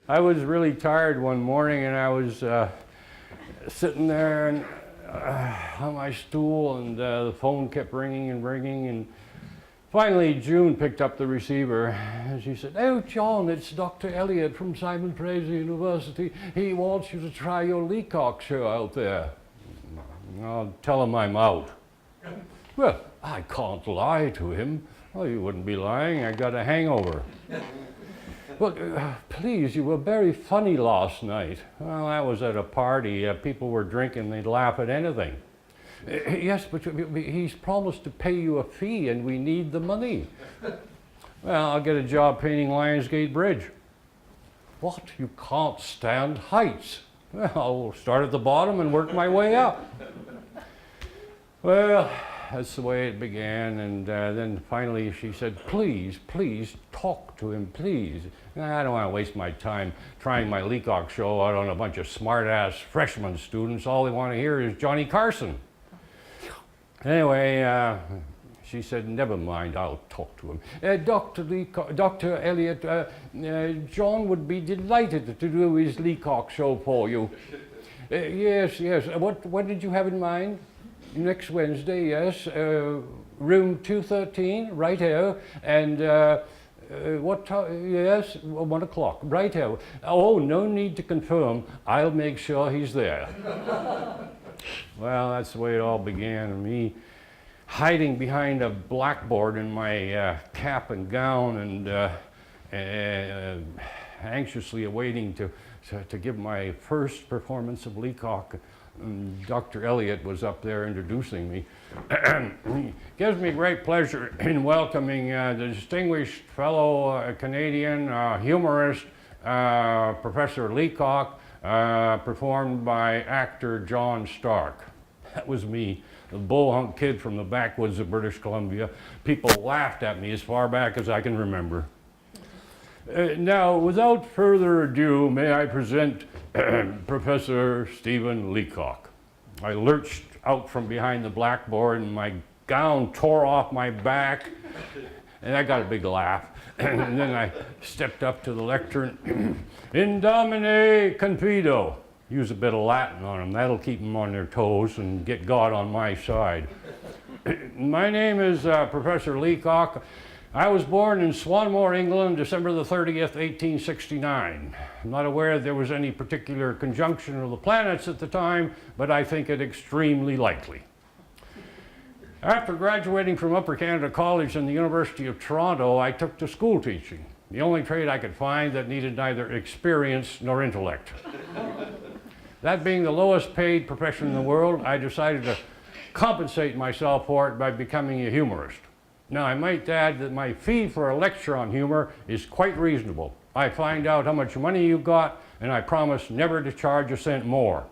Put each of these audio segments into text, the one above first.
I was really tired one morning, and I was sitting there and, on my stool, and the phone kept ringing and ringing, and finally June picked up the receiver, and she said, "Oh, John, it's Dr. Elliott from Simon Fraser University. He wants you to try your Leacock show out there." "I'll tell him I'm out." "Well, I can't lie to him." "Well, you wouldn't be lying. I got a hangover." "Well, please, you were very funny last night." "Well, that was at a party. People were drinking. They'd laugh at anything." "Yes, but he's promised to pay you a fee, and we need the money." "Well, I'll get a job painting Lionsgate Bridge." "What? You can't stand heights." "Well, I'll start at the bottom and work my way up." Well, that's the way it began, and then finally she said, "Please, please, talk to him, please." "I don't want to waste my time trying my Leacock show out on a bunch of smart-ass freshman students. All they want to hear is Johnny Carson." Anyway, she said, "Never mind, I'll talk to him. Dr. Elliott, John would be delighted to do his Leacock show for you." Yes, yes. What did you have in mind?" "Next Wednesday, yes. Room 213, right here. And what time?" "Yes, 1 o'clock, right here." "Oh, no need to confirm. I'll make sure he's there." Well, that's the way it all began. Me hiding behind a blackboard in my cap and gown, and anxiously awaiting to give my first performance of Leacock. Dr. Elliott was up there introducing me. "Gives me great pleasure in welcoming the distinguished fellow Canadian humorist, Professor Leacock, performed by actor John Stark." That was me, the bull-hunk kid from the backwoods of British Columbia. People laughed at me as far back as I can remember. Now, without further ado, may I present Professor Stephen Leacock. I lurched out from behind the blackboard, and my gown tore off my back, and I got a big laugh. And then I stepped up to the lectern. "In Domine Confido." Use a bit of Latin on them. That'll keep them on their toes and get God on my side. "My name is Professor Leacock. I was born in Swanmore, England, December the 30th, 1869. I'm not aware there was any particular conjunction of the planets at the time, but I think it extremely likely. After graduating from Upper Canada College and the University of Toronto, I took to school teaching, the only trade I could find that needed neither experience nor intellect. That being the lowest paid profession in the world, I decided to compensate myself for it by becoming a humorist. Now, I might add that my fee for a lecture on humor is quite reasonable. I find out how much money you got, and I promise never to charge a cent more.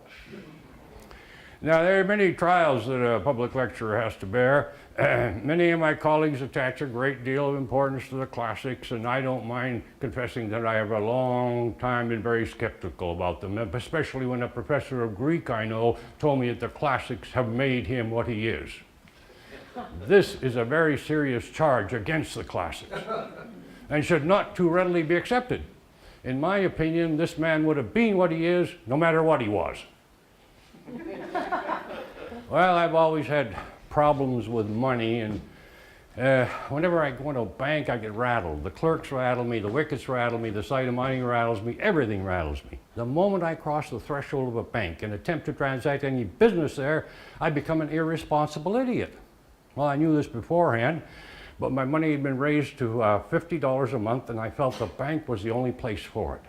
Now, there are many trials that a public lecturer has to bear. Many of my colleagues attach a great deal of importance to the classics, and I don't mind confessing that I have a long time been very skeptical about them, especially when a professor of Greek I know told me that the classics have made him what he is. This is a very serious charge against the classics, and should not too readily be accepted. In my opinion, this man would have been what he is, no matter what he was. Well, I've always had problems with money, and whenever I go into a bank, I get rattled. The clerks rattle me, the wickets rattle me, the sight of money rattles me, everything rattles me. The moment I cross the threshold of a bank and attempt to transact any business there, I become an irresponsible idiot. Well, I knew this beforehand, but my money had been raised to $50 a month, and I felt the bank was the only place for it.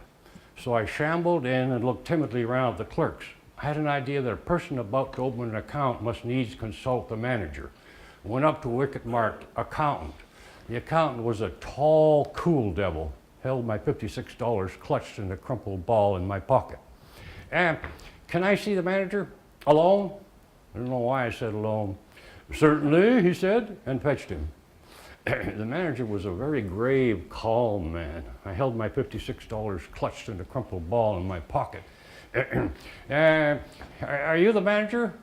So I shambled in and looked timidly around at the clerks. I had an idea that a person about to open an account must needs consult the manager. I went up to a wicket-marked accountant. The accountant was a tall, cool devil, held my $56 clutched in a crumpled ball in my pocket. "Can I see the manager? Alone?" I don't know why I said alone. "Certainly," he said, and fetched him. The manager was a very grave, calm man. I held my $56 clutched in a crumpled ball in my pocket. "Are you the manager?"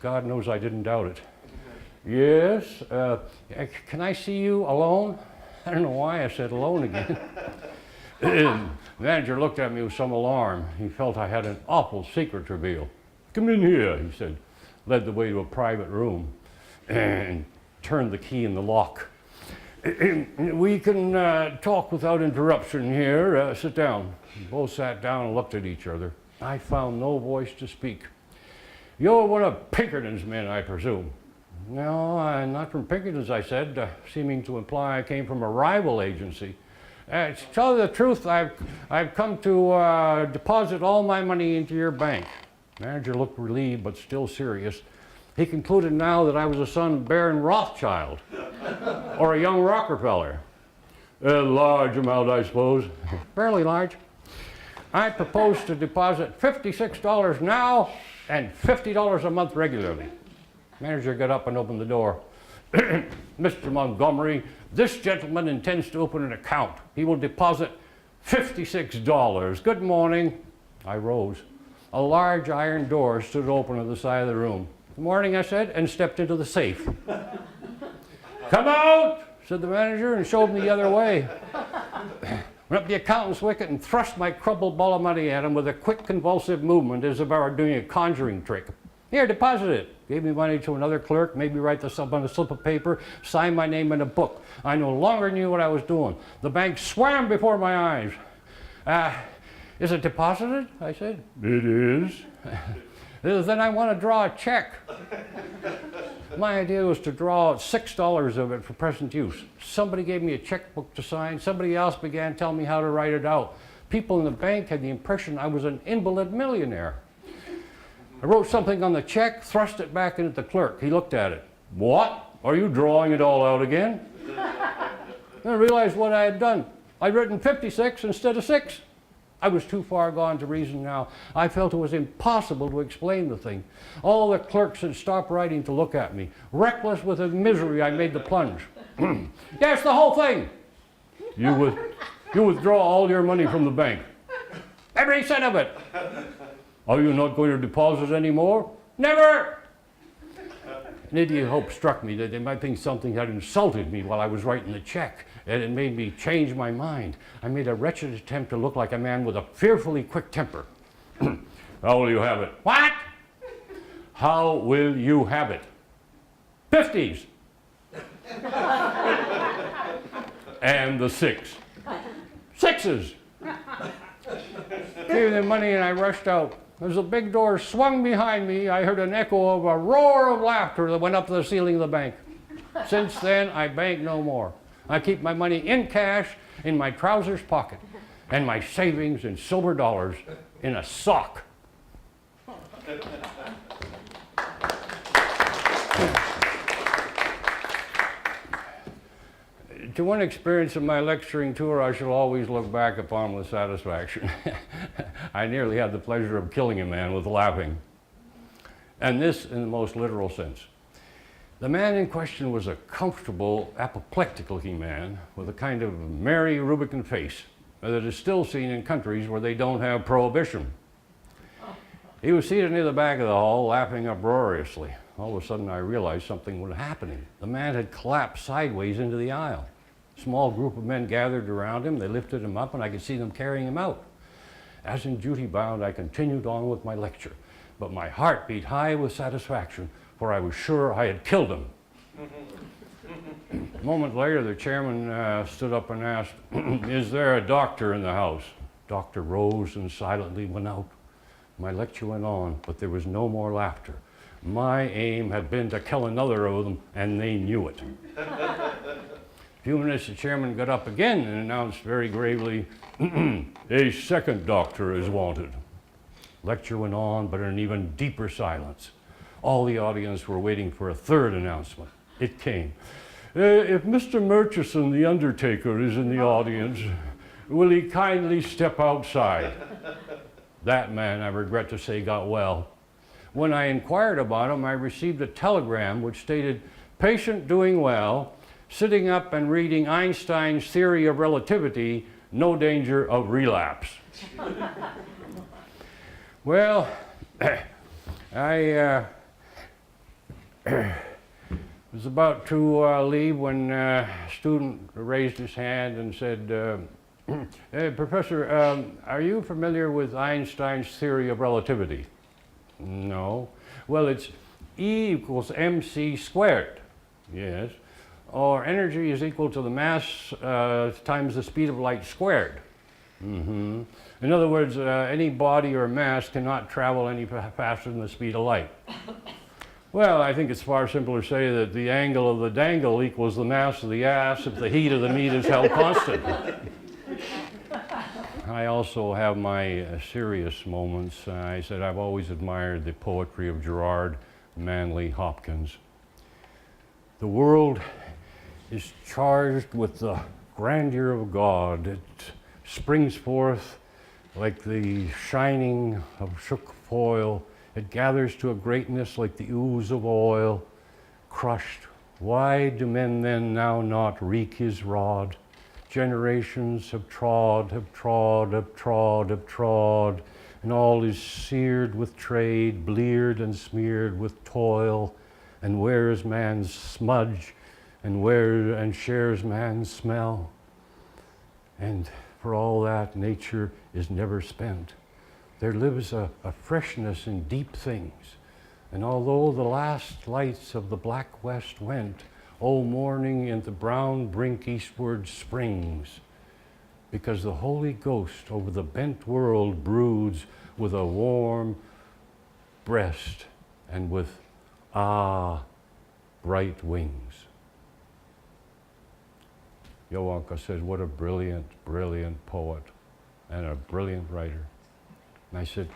God knows I didn't doubt it. Yes, can I see you alone? I don't know why I said alone again. The manager looked at me with some alarm. He felt I had an awful secret to reveal. Come in here, he said, led the way to a private room and turned the key in the lock. We can talk without interruption here. Sit down. We both sat down and looked at each other. I found no voice to speak. You're one of Pinkerton's men, I presume. No, I'm not from Pinkerton's, I said, seeming to imply I came from a rival agency. To tell you the truth, I've come to deposit all my money into your bank. Manager looked relieved, but still serious. He concluded now that I was a son of Baron Rothschild, or a young Rockefeller. A large amount, I suppose. Fairly large. I propose to deposit $56 now and $50 a month regularly. Manager got up and opened the door. Mr. Montgomery, this gentleman intends to open an account. He will deposit $56. Good morning. I rose. A large iron door stood open at the side of the room. Good morning, I said, and stepped into the safe. Come out, said the manager, and showed me the other way. Went up the accountant's wicket and thrust my crumpled ball of money at him with a quick convulsive movement as if I were doing a conjuring trick. Here, deposit it. Gave me money to another clerk, made me write this up on a slip of paper, sign my name in a book. I no longer knew what I was doing. The bank swam before my eyes. Is it deposited? I said. It is. Then I want to draw a check. My idea was to draw $6 of it for present use. Somebody gave me a checkbook to sign. Somebody else began telling me how to write it out. People in the bank had the impression I was an invalid millionaire. I wrote something on the check, thrust it back into the clerk. He looked at it. What? Are you drawing it all out again? Then I realized what I had done. I'd written 56 instead of 6. I was too far gone to reason now. I felt it was impossible to explain the thing. All the clerks had stopped writing to look at me. Reckless with the misery, I made the plunge. Yes, the whole thing. You withdraw all your money from the bank. Every cent of it. Are you not going to deposit any more? Never! An idiot hope struck me that they might think something had insulted me while I was writing the check, and it made me change my mind. I made a wretched attempt to look like a man with a fearfully quick temper. How will you have it? What? How will you have it? 50s. And the 6. 6s. Gave them money and I rushed out. As the big door swung behind me, I heard an echo of a roar of laughter that went up to the ceiling of the bank. Since then, I bank no more. I keep my money in cash in my trousers pocket and my savings in silver dollars in a sock. To one experience of my lecturing tour, I shall always look back upon with satisfaction. I nearly had the pleasure of killing a man with laughing. And this in the most literal sense. The man in question was a comfortable, apoplectic-looking man with a kind of merry, rubicund face that is still seen in countries where they don't have prohibition. He was seated near the back of the hall, laughing uproariously. All of a sudden, I realized something was happening. The man had collapsed sideways into the aisle. A small group of men gathered around him. They lifted him up, and I could see them carrying him out. As in duty bound, I continued on with my lecture, but my heart beat high with satisfaction, for I was sure I had killed him. A moment later, the chairman stood up and asked, "Is there a doctor in the house?" The doctor rose and silently went out. My lecture went on, but there was no more laughter. My aim had been to kill another of them, and they knew it. A few minutes, the chairman got up again and announced very gravely, "A second doctor is wanted." Lecture went on, but in an even deeper silence. All the audience were waiting for a third announcement. It came. "If Mr. Murchison, the undertaker, is in the audience, will he kindly step outside?" That man, I regret to say, got well. When I inquired about him, I received a telegram which stated, "Patient doing well, sitting up and reading Einstein's theory of relativity, no danger of relapse." Well, I was about to leave when a student raised his hand and said, hey, Professor, are you familiar with Einstein's theory of relativity? No. Well, it's E equals mc squared. Yes. Or energy is equal to the mass times the speed of light squared. In other words, any body or mass cannot travel any faster than the speed of light. Well, I think it's far simpler to say that the angle of the dangle equals the mass of the ass if the heat of the meat is held constant. I also have my serious moments. I said I've always admired the poetry of Gerard Manley Hopkins. The world is charged with the grandeur of God. It springs forth like the shining of shook foil. It gathers to a greatness like the ooze of oil. Crushed, why do men then now not wreak his rod? Generations have trod, have trod, have trod, have trod, and all is seared with trade, bleared and smeared with toil, and wears man's smudge, and shares man's smell. And for all that, nature is never spent. There lives a freshness in deep things, and although the last lights of the black west went, O morning in the brown brink eastward springs, because the Holy Ghost over the bent world broods with a warm breast and with bright wings. Johanka says, what a brilliant, brilliant poet and a brilliant writer. And I said,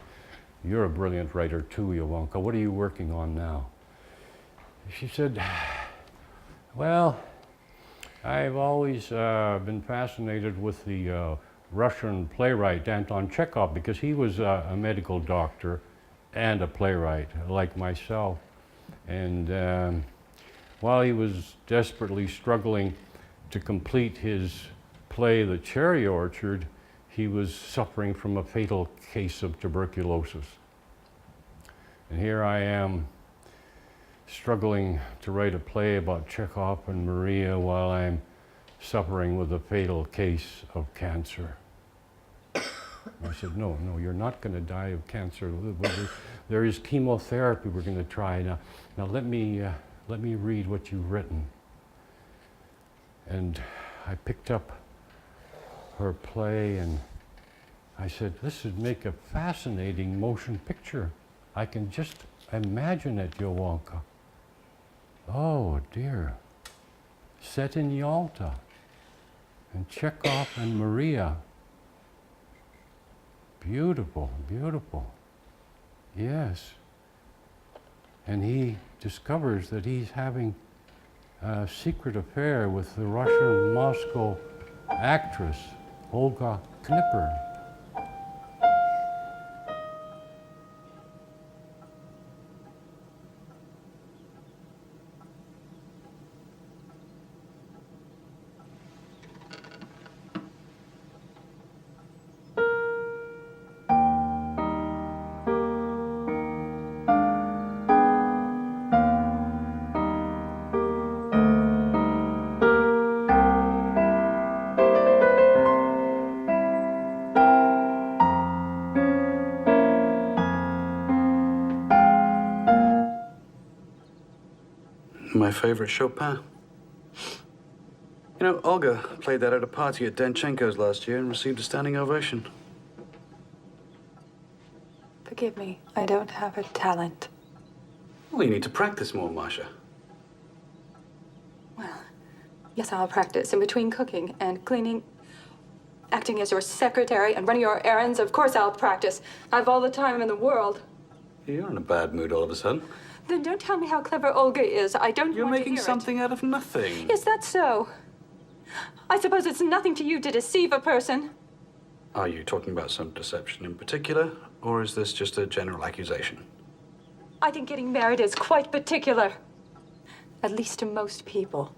you're a brilliant writer too, Johanka. What are you working on now? She said, well, I've always been fascinated with the Russian playwright Anton Chekhov because he was a medical doctor and a playwright like myself. And while he was desperately struggling to complete his play, The Cherry Orchard, he was suffering from a fatal case of tuberculosis. And here I am, struggling to write a play about Chekhov and Maria while I'm suffering with a fatal case of cancer. I said, no, you're not going to die of cancer. There is chemotherapy we're going to try. Now let me read what you've written. And I picked up her play and I said, this would make a fascinating motion picture. I can just imagine it, Johanka. Oh dear. Set in Yalta. And Chekhov and Maria. Beautiful, beautiful. Yes. And he discovers that he's having a secret affair with the Russian Moscow actress, Olga Knipper. My favorite Chopin. You know, Olga played that at a party at Danchenko's last year and received a standing ovation. Forgive me, I don't have a talent. Well, you need to practice more, Masha. Well, yes, I'll practice. In between cooking and cleaning, acting as your secretary and running your errands, of course I'll practice. I've all the time in the world. You're in a bad mood all of a sudden. Then don't tell me how clever Olga is. I don't You're want to making hear it. something out of nothing. Is that so? I suppose it's nothing to you to deceive a person. Are you talking about some deception in particular, or is this just a general accusation? I think getting married is quite particular. At least to most people.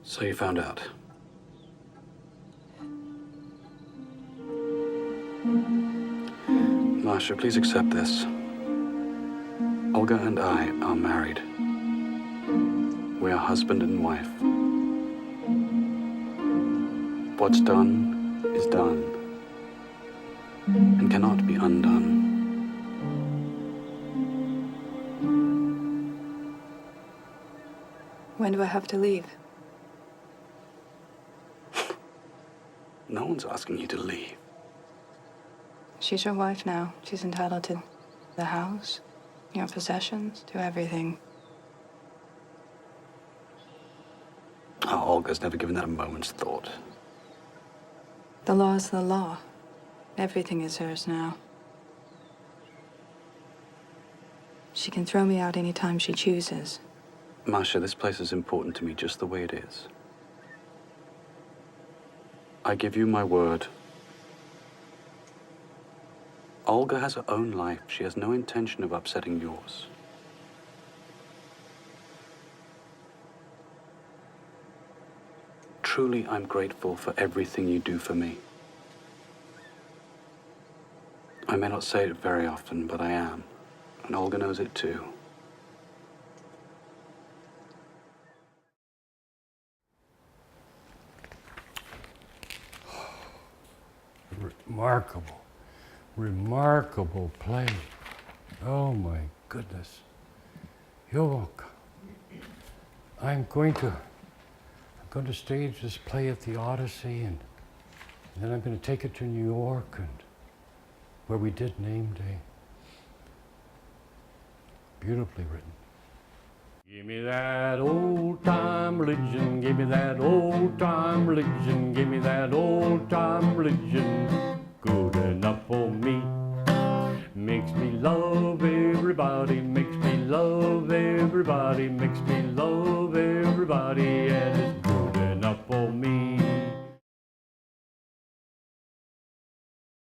So you found out. Masha, please accept this. Olga and I are married. We are husband and wife. What's done is done and cannot be undone. When do I have to leave? No one's asking you to leave. She's your wife now. She's entitled to the house, your possessions, to everything. Oh, Olga's never given that a moment's thought. The law is the law. Everything is hers now. She can throw me out anytime she chooses. Masha, this place is important to me just the way it is. I give you my word. Olga has her own life. She has no intention of upsetting yours. Truly, I'm grateful for everything you do for me. I may not say it very often, but I am. And Olga knows it too. Remarkable, remarkable play. Oh my goodness. Yoke, I'm going to stage this play at the Odyssey, and then I'm going to take it to New York, and where we did name day. Beautifully written. Give me that old time religion, give me that old time religion, give me that old time religion. Good enough for me. Makes me love everybody, makes me love everybody, makes me love everybody, and it's good